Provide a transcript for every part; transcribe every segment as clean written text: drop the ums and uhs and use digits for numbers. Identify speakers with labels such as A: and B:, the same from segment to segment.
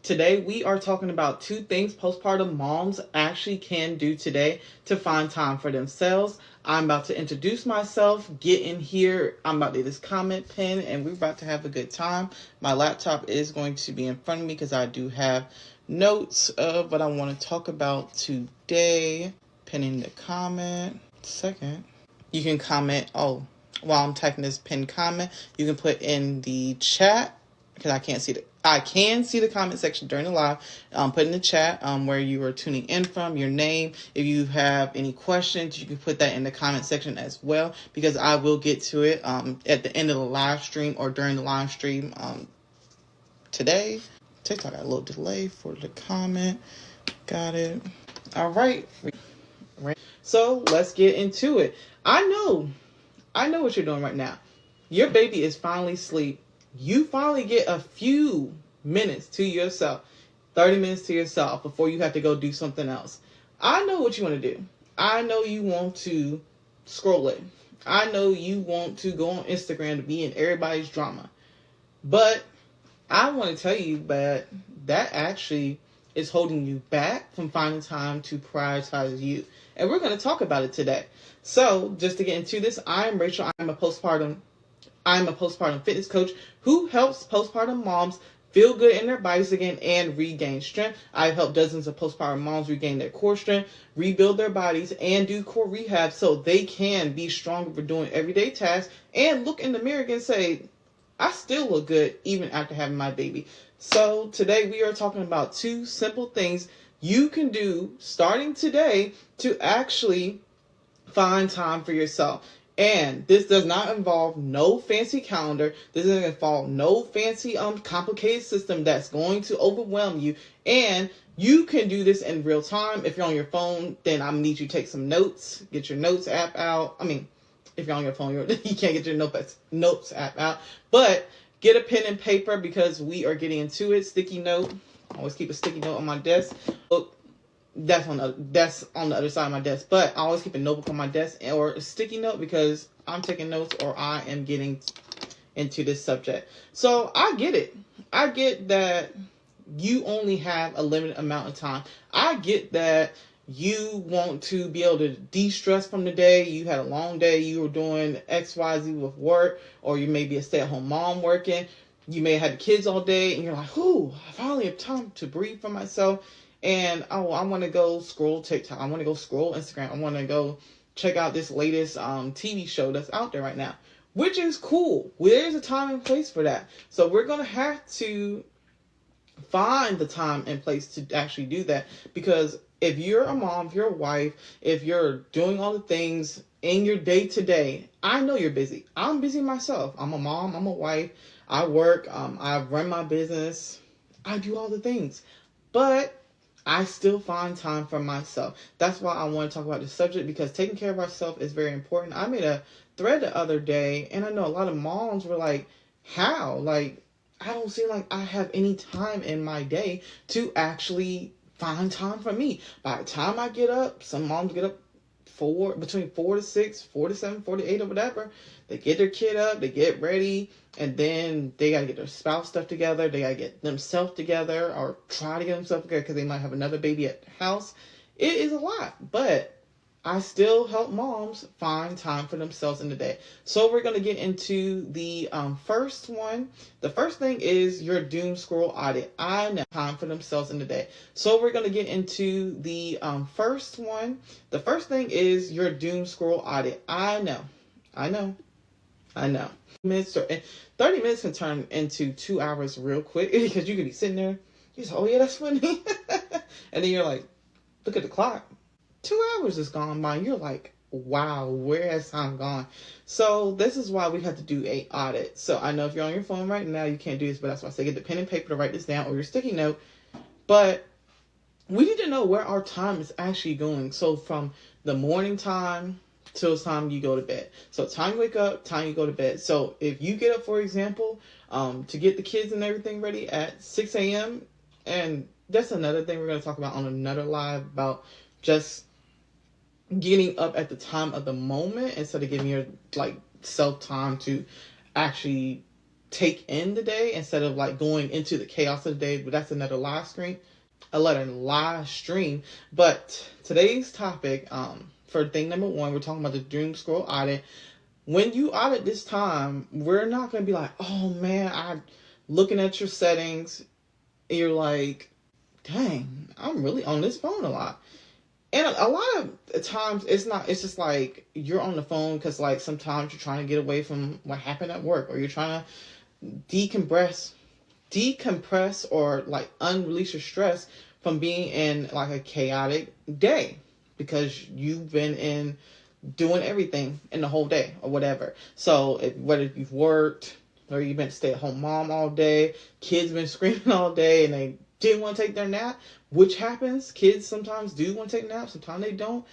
A: Today we are talking about 2 things postpartum moms actually can do today to find time for themselves. I'm about to introduce myself, get in here, I'm about to do this comment pin, and we're about to have a good time. My laptop is going to be in front of me because I do have notes of what I want to talk about today. Pinning the comment. Second, you can comment, while I'm typing this pinned comment, you can put in the chat, because I can see the comment section during the live. Put in the chat where you are tuning in from, your name. If you have any questions, you can put that in the comment section as well, because I will get to it at the end of the live stream or during the live stream today. TikTok got a little delay for the comment. Got it. All right. So let's get into it. I know what you're doing right now. Your baby is finally asleep. You finally get a few minutes to yourself, 30 minutes to yourself before you have to go do something else. I know what you want to do. I know you want to scroll it. I know you want to go on Instagram to be in everybody's drama. But I want to tell you that actually is holding you back from finding time to prioritize you. And we're going to talk about it today. So just to get into this, I'm Rachel. I'm a postpartum fitness coach who helps postpartum moms feel good in their bodies again and regain strength. I've helped dozens of postpartum moms regain their core strength, rebuild their bodies, and do core rehab so they can be stronger for doing everyday tasks and look in the mirror and say, I still look good even after having my baby. So today we are talking about 2 simple things you can do starting today to actually find time for yourself. And this does not involve no fancy calendar. This doesn't involve no fancy complicated system that's going to overwhelm you. And you can do this in real time. If you're on your phone, then I need you to take some notes. Get your notes app out. If you're on your phone, you can't get your notes app out. But get a pen and paper because we are getting into it. Sticky note. I always keep a sticky note on my desk. That's on the other side of my desk. But I always keep a notebook on my desk or a sticky note because I'm taking notes or I am getting into this subject. So I get it. I get that you only have a limited amount of time. I get that you want to be able to de-stress from the day. You had a long day. You were doing XYZ with work, or you may be a stay-at-home mom working. You may have had the kids all day and you're like, I finally have time to breathe for myself. And I want to go scroll TikTok. I want to go scroll Instagram. I want to go check out this latest TV show that's out there right now, which is cool. There's a time and place for that. So we're going to have to find the time and place to actually do that. Because if you're a mom, if you're a wife, if you're doing all the things in your day to day, I know you're busy. I'm busy myself. I'm a mom. I'm a wife. I work. I run my business. I do all the things. But I still find time for myself. That's why I want to talk about this subject, because taking care of ourselves is very important. I made a thread the other day, and I know a lot of moms were like, how? Like, I don't seem like I have any time in my day to actually find time for me. By the time I get up, some moms get up between 4 to 6, 4 to 7, 4 to 8 or whatever. They get their kid up, they get ready, and then they got to get their spouse stuff together. They got to get themselves together or try to get themselves together because they might have another baby at the house. It is a lot, but I still help moms find time for themselves in the day. So we're going to get into the first one. The first thing is your doom scroll audit. I know time for themselves in the day. So we're going to get into the first one. The first thing is your doom scroll audit. I know. 30 minutes can turn into 2 hours real quick because you could be sitting there. You say, oh yeah, that's funny. And then you're like, look at the clock. 2 hours is gone by. And you're like, wow, where has time gone? So this is why we have to do a audit. So I know if you're on your phone right now, you can't do this, but that's why I say get the pen and paper to write this down or your sticky note. But we need to know where our time is actually going. So from the morning time till it's time you go to bed. So time you wake up, time you go to bed. So if you get up, for example, to get the kids and everything ready at 6 a.m. And that's another thing we're going to talk about on another live about just getting up at the time of the moment instead of giving your self time to actually take in the day instead of like going into the chaos of the day. But that's another live stream. But today's topic, for thing number one, we're talking about the doom scroll audit. When you audit this time, we're not going to be like, oh man, I'm looking at your settings. And you're like, dang, I'm really on this phone a lot. And a lot of times it's just like you're on the phone because like sometimes you're trying to get away from what happened at work, or you're trying to decompress or like unrelease your stress from being in like a chaotic day because you've been in doing everything in the whole day or whatever. So whether you've worked or you've been a stay-at-home mom all day, kids been screaming all day and they didn't want to take their nap, which happens. Kids sometimes do want to take naps, sometimes they don't.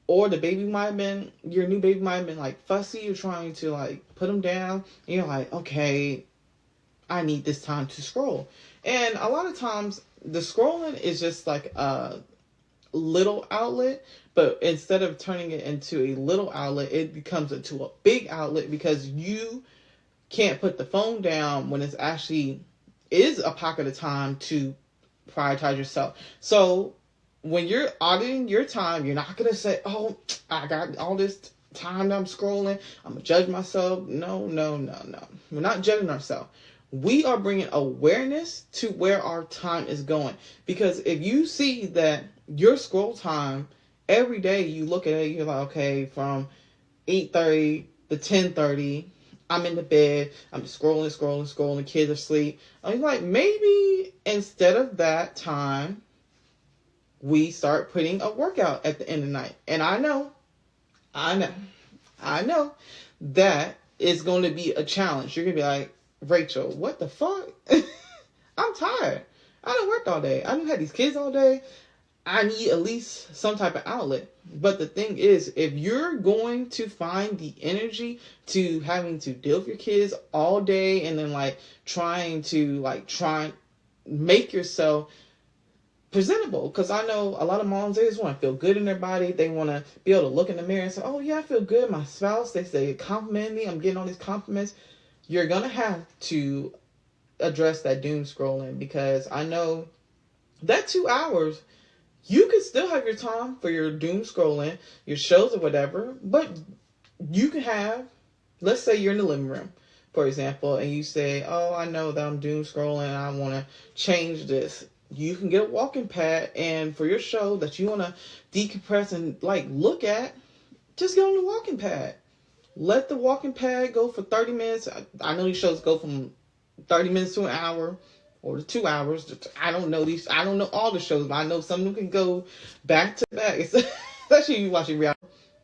A: Or your new baby might have been like fussy. You're trying to like put them down. And you're like, okay, I need this time to scroll. And a lot of times the scrolling is just like a little outlet, but instead of turning it into a little outlet, it becomes into a big outlet because you can't put the phone down when it's actually is a pocket of time to prioritize yourself. So when you're auditing your time, you're not going to say, oh, I got all this time that I'm scrolling, I'm going to judge myself. No. We're not judging ourselves. We are bringing awareness to where our time is going. Because if you see that your scroll time, every day you look at it, you're like, okay, from 8:30 to 10:30, I'm in the bed, I'm just scrolling, the kids are asleep. I'm like, maybe instead of that time, we start putting a workout at the end of the night. And I know that is going to be a challenge. You're going to be like, Rachel, what the fuck? I'm tired. I done worked all day. I done had these kids all day. I need at least some type of outlet. But the thing is, if you're going to find the energy to having to deal with your kids all day and then like trying to make yourself presentable, because I know a lot of moms, they just want to feel good in their body. They want to be able to look in the mirror and say, oh yeah, I feel good. My spouse, they say compliment me, I'm getting all these compliments. You're gonna have to address that doom scrolling, because I know that 2 hours you could still have your time for your doom scrolling, your shows or whatever, but you can have, let's say you're in the living room, for example, and you say, oh, I know that I'm doom scrolling and I want to change this. You can get a walking pad, and for your show that you want to decompress and like look at, just get on the walking pad. Let the walking pad go for 30 minutes. I know these shows go from 30 minutes to an hour or to 2 hours. I don't know all the shows, but I know some of them can go back to back. Especially if you're watching reality.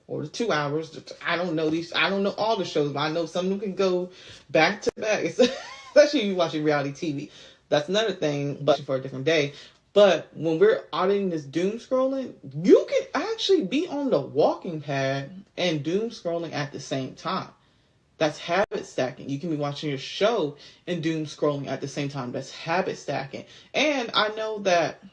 A: Or to 2 hours. I don't know all the shows, but I know some of them can go back to back. Especially if you're watching reality TV. That's another thing, but for a different day. But when we're auditing this doom scrolling, you can actually be on the walking pad and doom scrolling at the same time. That's habit stacking. You can be watching your show and doom scrolling at the same time. That's habit stacking. And I know that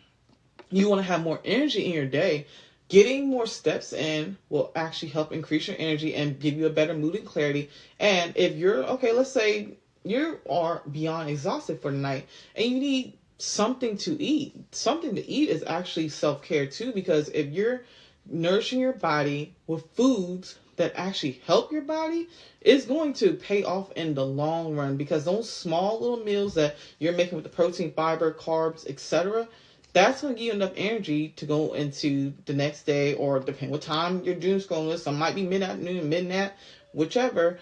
A: you want to have more energy in your day. Getting more steps in will actually help increase your energy and give you a better mood and clarity. And if you're, okay, let's say you are beyond exhausted for the night and you need something to eat. Something to eat is actually self-care too, because if you're nourishing your body with foods that actually help your body, it's going to pay off in the long run, because those small little meals that you're making with the protein, fiber, carbs, etc., that's going to give you enough energy to go into the next day, or depending what time you're doing scrolling. Some might be mid-afternoon, midnight, whichever.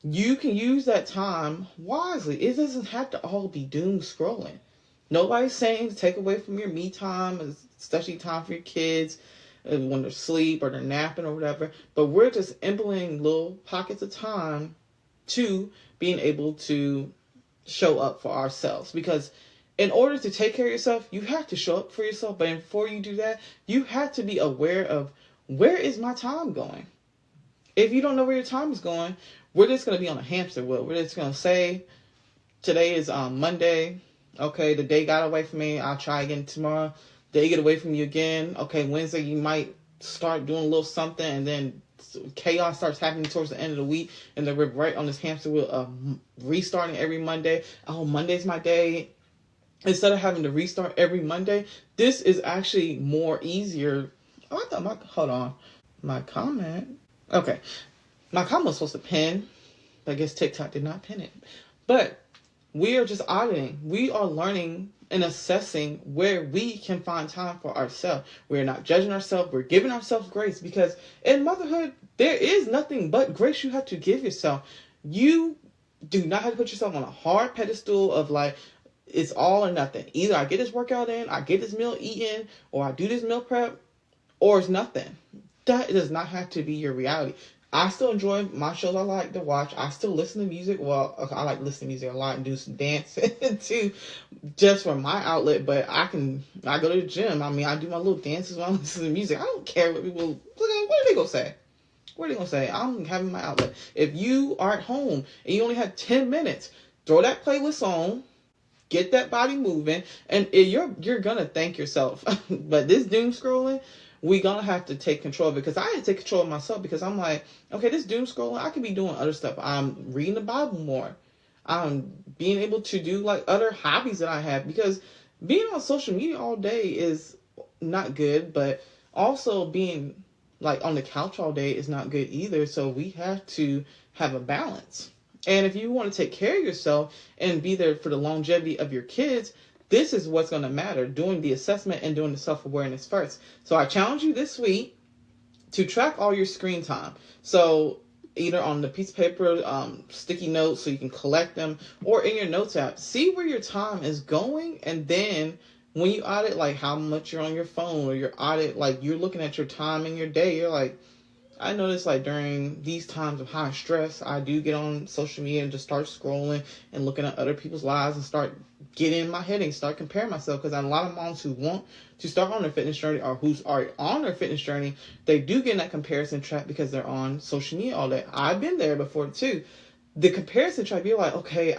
A: You can use that time wisely. It doesn't have to all be doom scrolling. Nobody's saying to take away from your me time, especially time for your kids when they're asleep or they're napping or whatever. But we're just implementing little pockets of time to being able to show up for ourselves. Because in order to take care of yourself, you have to show up for yourself. But before you do that, you have to be aware of, where is my time going? If you don't know where your time is going, we're just going to be on a hamster wheel. We're just going to say, today is Monday. Okay, the day got away from me. I'll try again tomorrow. Day get away from you again. Okay, Wednesday you might start doing a little something, and then chaos starts happening towards the end of the week, and then we're right on this hamster wheel of restarting every Monday. Oh, Monday's my day. Instead of having to restart every Monday, this is actually more easier. Oh, I thought hold on. My comment. Okay. My comment was supposed to pin, but I guess TikTok did not pin it. But we are just auditing. We are learning and assessing where we can find time for ourselves. We're not judging ourselves. We're giving ourselves grace, because in motherhood, there is nothing but grace you have to give yourself. You do not have to put yourself on a hard pedestal of like, it's all or nothing. Either I get this workout in, I get this meal eaten, or I do this meal prep, or it's nothing. That does not have to be your reality. I still enjoy my shows I like to watch. I still listen to music. Well, I like to listen to music a lot and do some dancing too, just for my outlet. But I go to the gym. I mean, I do my little dances while I listen to music. I don't care what people, what are they going to say? What are they going to say? I'm having my outlet. If you are at home and you only have 10 minutes, throw that playlist on, get that body moving, and you're going to thank yourself. But this doom scrolling, we gonna have to take control of it, because I had to take control of myself, because I'm like, okay, this doom scrolling, I could be doing other stuff. I'm reading the Bible more. I'm being able to do like other hobbies that I have, because being on social media all day is not good, but also being like on the couch all day is not good either. So we have to have a balance. And if you want to take care of yourself and be there for the longevity of your kids, this is what's going to matter, doing the assessment and doing the self-awareness first. So I challenge you this week to track all your screen time. So either on the piece of paper, sticky notes so you can collect them, or in your notes app, see where your time is going. And then when you audit like how much you're on your phone, or your audit, like you're looking at your time in your day, you're like, I notice like during these times of high stress, I do get on social media and just start scrolling and looking at other people's lives and start getting in my head and start comparing myself. Because a lot of moms who want to start on their fitness journey, or who's already on their fitness journey, they do get in that comparison trap because they're on social media all day. I've been there before too. The comparison trap, you're like, okay,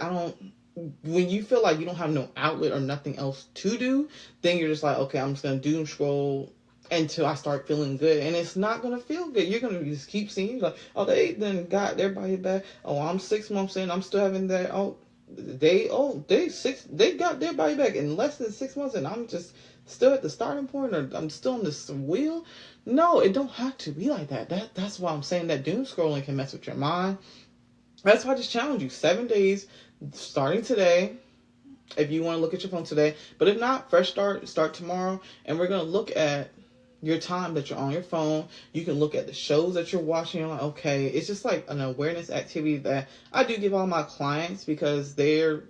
A: when you feel like you don't have no outlet or nothing else to do, then you're just like, okay, I'm just going to doom scroll until I start feeling good. And it's not going to feel good. You're going to just keep seeing, like, oh, they then got their body back. Oh, I'm 6 months in, I'm still having that. They got their body back in less than 6 months, and I'm just still at the starting point, or I'm still on this wheel. No, it don't have to be like that. That's why I'm saying that doom scrolling can mess with your mind. That's why I just challenge you, 7 days starting today, if you want to look at your phone today. But if not, fresh start tomorrow, and we're going to look at your time that you're on your phone. You can look at the shows that you're watching. You're like, okay, it's just like an awareness activity that I do give all my clients, because they like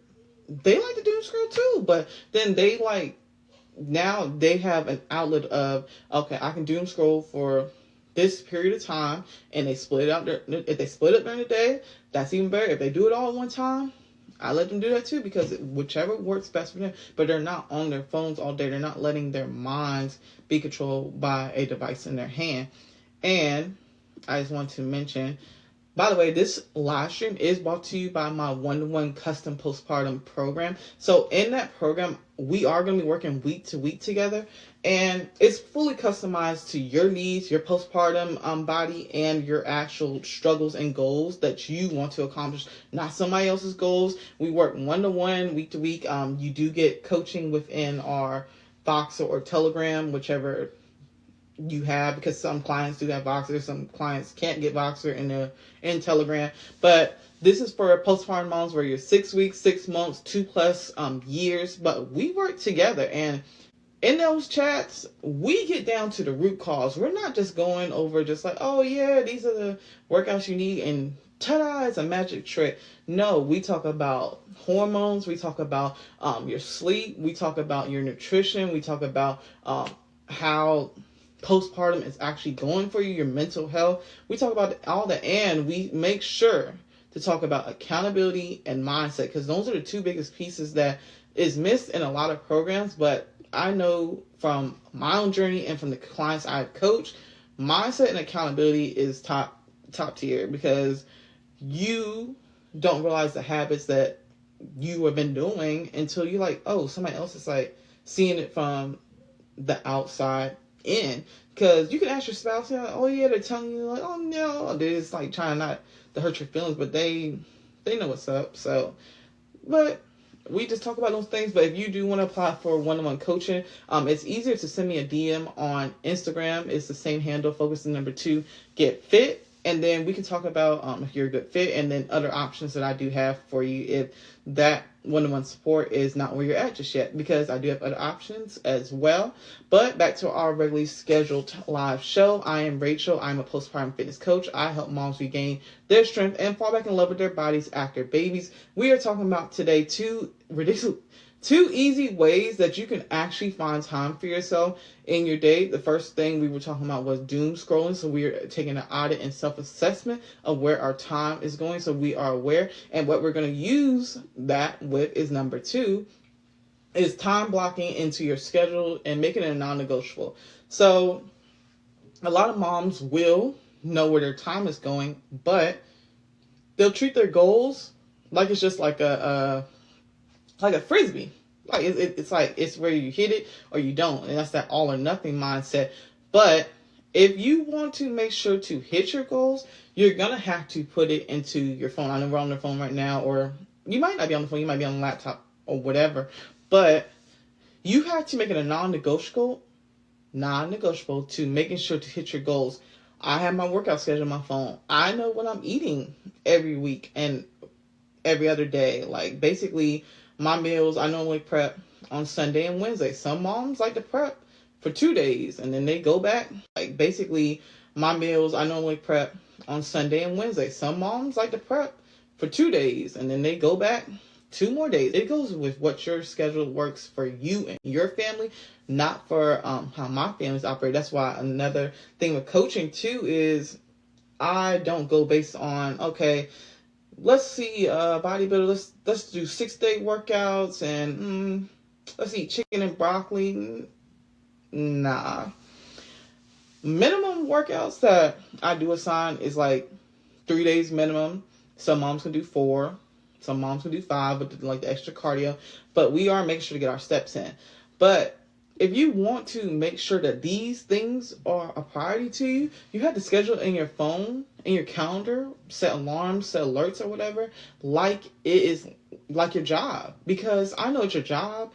A: to doom scroll too, but then they like, now they have an outlet of, okay, I can doom scroll for this period of time, and they split it out. If they split it during the day, that's even better. If they do it all at one time, I let them do that too, because whichever works best for them. But they're not on their phones all day. They're not letting their minds be controlled by a device in their hand. And I just want to mention, by the way, this live stream is brought to you by my one-to-one custom postpartum program. So in that program, we are going to be working week to week together, and it's fully customized to your needs, your postpartum body, and your actual struggles and goals that you want to accomplish, not somebody else's goals. We work one-to-one, week to week. You do get coaching within our Voxer or Telegram, whichever you have, because some clients do have Voxer, some clients can't get Voxer in Telegram. But this is for postpartum moms where you're 6 weeks, 6 months, 2+ years. But we work together, and in those chats, we get down to the root cause. We're not just going over just like, oh yeah, these are the workouts you need, and ta-da, it's a magic trick. No, we talk about hormones. We talk about your sleep. We talk about your nutrition. We talk about how postpartum is actually going for you, your mental health. We talk about all that, and we make sure to talk about accountability and mindset, because those are the two biggest pieces that is missed in a lot of programs. But I know from my own journey and from the clients I've coached, mindset and accountability is top tier, because you don't realize the habits that you have been doing until you're like, oh, somebody else is like seeing it from the outside in. Because you can ask your spouse, you know, oh yeah, they're telling you like, oh no, they're just like trying not to hurt your feelings, but they know what's up. So, but we just talk about those things. But if you do want to apply for one-on-one coaching, it's easier to send me a DM on Instagram. It's the same handle, focus on number 2, get fit. And then we can talk about if you're a good fit, and then other options that I do have for you if that one-on-one support is not where you're at just yet, because I do have other options as well. But back to our regularly scheduled live show. I am Rachel. I'm a postpartum fitness coach. I help moms regain their strength and fall back in love with their bodies after babies. We are talking about today two easy ways that you can actually find time for yourself in your day. The first thing we were talking about was doom scrolling. So we are taking an audit and self-assessment of where our time is going, so we are aware. And what we're going to use that with is number 2, is time blocking into your schedule and making it a non-negotiable. So a lot of moms will know where their time is going, but they'll treat their goals like it's just like a frisbee. Like it's like it's where you hit it or you don't, and that's that all or nothing mindset. But if you want to make sure to hit your goals, you're gonna have to put it into your phone. I know we're on the phone right now, or you might not be on the phone, you might be on the laptop or whatever, but you have to make it a non-negotiable to making sure to hit your goals. I have my workout schedule on my phone. I know what I'm eating every week and every other day. Like basically my meals, I normally prep on Sunday and Wednesday. Some moms like to prep for 2 days and then they go back. Like basically my meals, I normally prep on Sunday and Wednesday. Some moms like to prep for 2 days and then they go back 2 more days. It goes with what your schedule works for you and your family, not for how my family's operate. That's why another thing with coaching too is I don't go based on, okay, let's see bodybuilder, let's do 6-day workouts and let's eat chicken and broccoli. Nah. Minimum workouts that I do assign is like 3 days minimum. Some moms can do 4. Some moms can do 5 with like the extra cardio. But we are making sure to get our steps in. But if you want to make sure that these things are a priority to you, you have to schedule in your phone, in your calendar, set alarms, set alerts or whatever, like it is like your job. Because I know it's your job,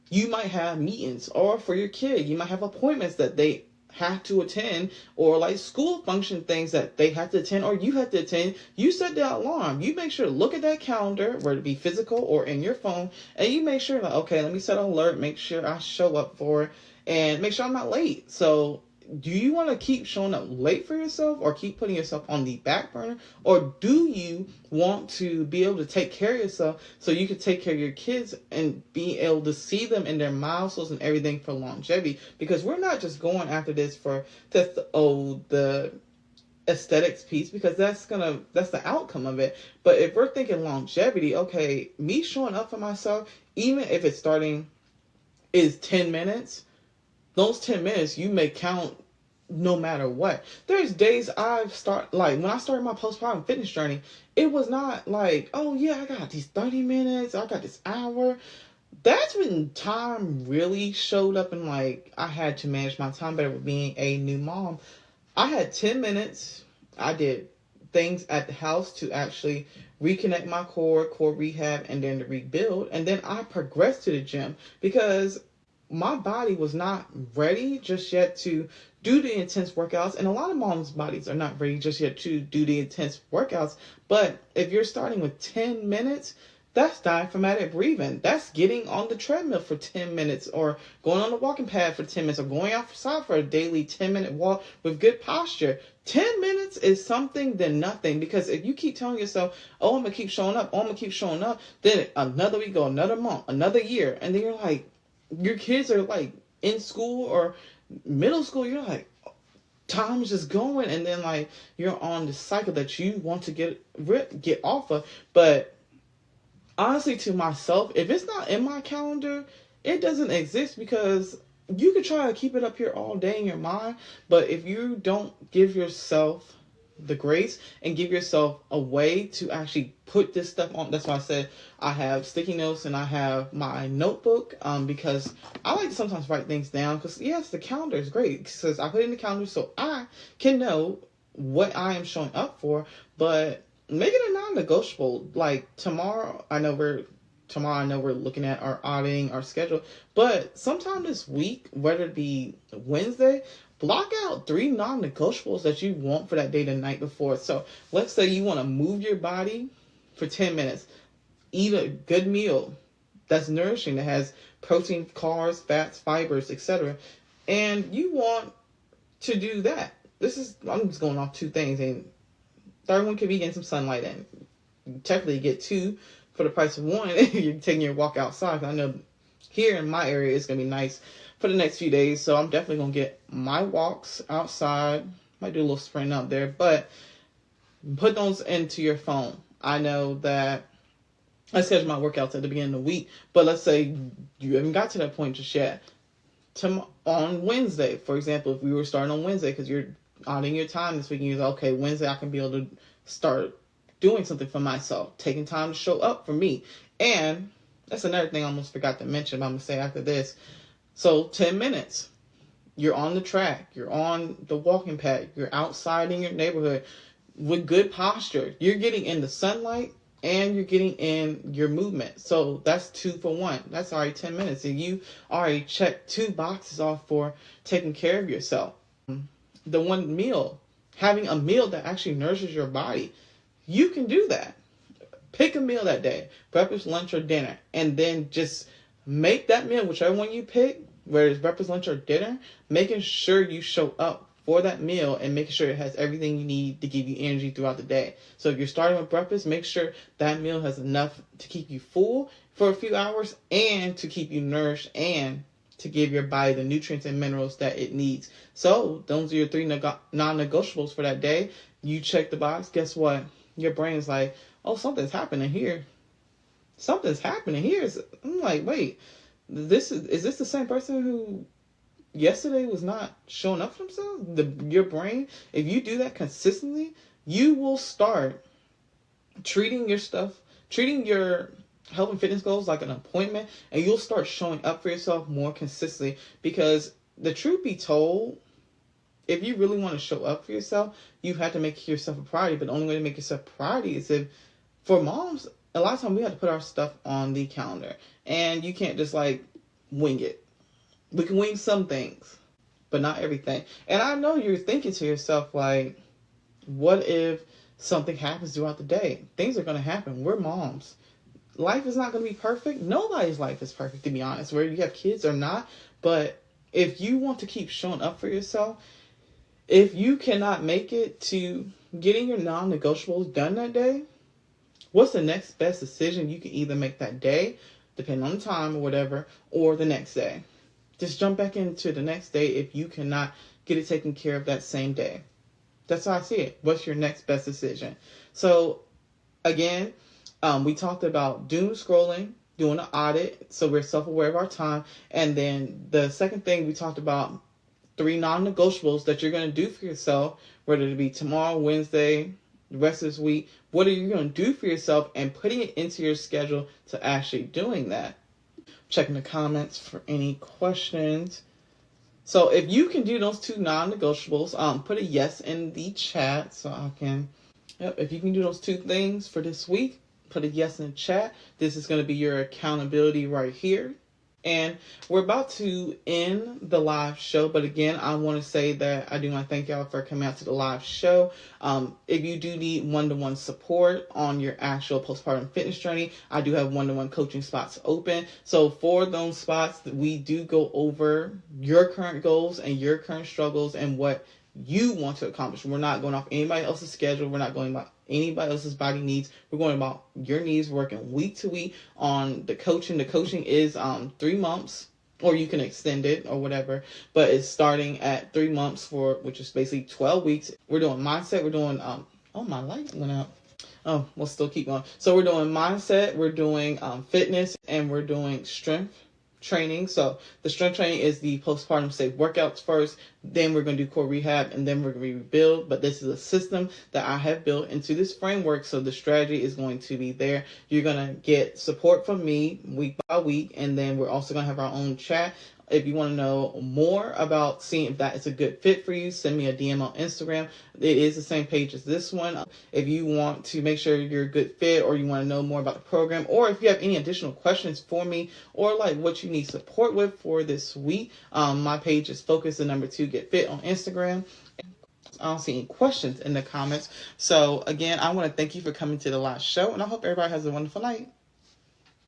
A: you might have meetings, or for your kid, you might have appointments that they have to attend, or like school function things that they have to attend or you have to attend. You set the alarm. You make sure to look at that calendar, whether it be physical or in your phone, and you make sure like, okay, let me set an alert, make sure I show up for it, and make sure I'm not late. So do you want to keep showing up late for yourself or keep putting yourself on the back burner? Or do you want to be able to take care of yourself so you can take care of your kids and be able to see them in their milestones and everything for longevity? Because we're not just going after this for just the aesthetics piece, because that's the outcome of it. But if we're thinking longevity, okay, me showing up for myself, even if it's starting is 10 minutes, those 10 minutes you may count no matter what. There's days when I started my postpartum fitness journey, it was not like, oh yeah, I got these 30 minutes, I got this hour. That's when time really showed up, and like I had to manage my time better with being a new mom. I had 10 minutes. I did things at the house to actually reconnect my core rehab, and then to rebuild. And then I progressed to the gym because my body was not ready just yet to do the intense workouts. And a lot of moms' bodies are not ready just yet to do the intense workouts. But if you're starting with 10 minutes, that's diaphragmatic breathing. That's getting on the treadmill for 10 minutes, or going on the walking pad for 10 minutes, or going outside for a daily 10-minute walk with good posture. 10 minutes is something than nothing, because if you keep telling yourself, oh, I'm going to keep showing up, then another week or another month, another year, and then you're like, your kids are like in school or middle school, you're like, time is just going, and then like you're on the cycle that you want to get off of. But honestly, to myself, if it's not in my calendar, it doesn't exist, because you can try to keep it up here all day in your mind, but if you don't give yourself the grace and give yourself a way to actually put this stuff on. That's why I said I have sticky notes and I have my notebook, because I like to sometimes write things down, because yes, the calendar is great because I put it in the calendar so I can know what I am showing up for, but make it a non-negotiable. Like tomorrow I know we're looking at our auditing, our schedule, but sometime this week, whether it be Wednesday, block out 3 non-negotiables that you want for that day the night before. So let's say you want to move your body for 10 minutes, eat a good meal that's nourishing, that has protein, carbs, fats, fibers, etc. And you want to do that. I'm just going off 2 things, and third one could be getting some sunlight in. You technically get 2 for the price of 1 if you're taking your walk outside. I know here in my area it's going to be nice for the next few days, so I'm definitely going to get my walks outside. Might do a little sprint out there, but put those into your phone. I know that I schedule my workouts at the beginning of the week, but let's say you haven't got to that point just yet. On Wednesday, for example, if we were starting on Wednesday because you're auditing your time this week, and you're like, okay, Wednesday I can be able to start doing something for myself, taking time to show up for me. And that's another thing I almost forgot to mention, but I'm going to say after this. So 10 minutes, you're on the track, you're on the walking pad, you're outside in your neighborhood with good posture. You're getting in the sunlight and you're getting in your movement. So that's 2 for 1. That's already 10 minutes. And you already checked 2 boxes off for taking care of yourself. The one meal, having a meal that actually nourishes your body. You can do that. Pick a meal that day, breakfast, lunch, or dinner, and then just make that meal, whichever one you pick, whether it's breakfast, lunch, or dinner, making sure you show up for that meal and making sure it has everything you need to give you energy throughout the day. So if you're starting with breakfast, make sure that meal has enough to keep you full for a few hours and to keep you nourished and to give your body the nutrients and minerals that it needs. So those are your 3 non-negotiables for that day. You check the box. Guess what? Your brain's like, oh, something's happening here. Something's happening here. I'm like, wait, is this the same person who yesterday was not showing up for themselves? Your brain, if you do that consistently, you will start treating your health and fitness goals like an appointment, and you'll start showing up for yourself more consistently. Because the truth be told, if you really want to show up for yourself, you have to make yourself a priority. But the only way to make yourself a priority is if, for moms, a lot of times we have to put our stuff on the calendar. And you can't just like wing it. We can wing some things, but not everything. And I know you're thinking to yourself, like, what if something happens throughout the day? Things are going to happen. We're moms. Life is not going to be perfect. Nobody's life is perfect, to be honest, whether you have kids or not. But if you want to keep showing up for yourself, if you cannot make it to getting your non-negotiables done that day, what's the next best decision you can either make that day, depending on the time or whatever, or the next day? Just jump back into the next day if you cannot get it taken care of that same day. That's how I see it. What's your next best decision? So, again, we talked about doom scrolling, doing an audit, so we're self-aware of our time. And then the second thing we talked about, 3 non-negotiables that you're going to do for yourself, whether it be tomorrow, Wednesday, the rest of this week. What are you going to do for yourself and putting it into your schedule to actually doing that? Checking the comments for any questions. So if you can do those 2 non-negotiables, put a yes in the chat so I can. Yep, if you can do those 2 things for this week, put a yes in the chat. This is going to be your accountability right here. And we're about to end the live show. But again, I want to say that I do want to thank y'all for coming out to the live show. If you do need one-to-one support on your actual postpartum fitness journey, I do have one-to-one coaching spots open. So for those spots, we do go over your current goals and your current struggles and what you want to accomplish. We're not going off anybody else's schedule. We're not going about anybody else's body needs. We're going about your needs, working week to week on the coaching. The coaching is 3 months, or you can extend it or whatever, but it's starting at 3 months which is basically 12 weeks. We're doing mindset. We're doing oh, my light went out. Oh, we'll still keep going. So we're doing mindset, we're doing fitness, and we're doing strength training. So the strength training is the postpartum safe workouts first, then we're going to do core rehab, and then we're going to rebuild. But this is a system that I have built into this framework, so the strategy is going to be there. You're going to get support from me week by week, and then we're also going to have our own chat. If you want to know more about seeing if that is a good fit for you, send me a DM on Instagram. It is the same page as this one. If you want to make sure you're a good fit, or you want to know more about the program, or if you have any additional questions for me, or like what you need support with for this week, my page is Focus the number 2 Get Fit on Instagram. I don't see any questions in the comments. So again, I want to thank you for coming to the last show, and I hope everybody has a wonderful night.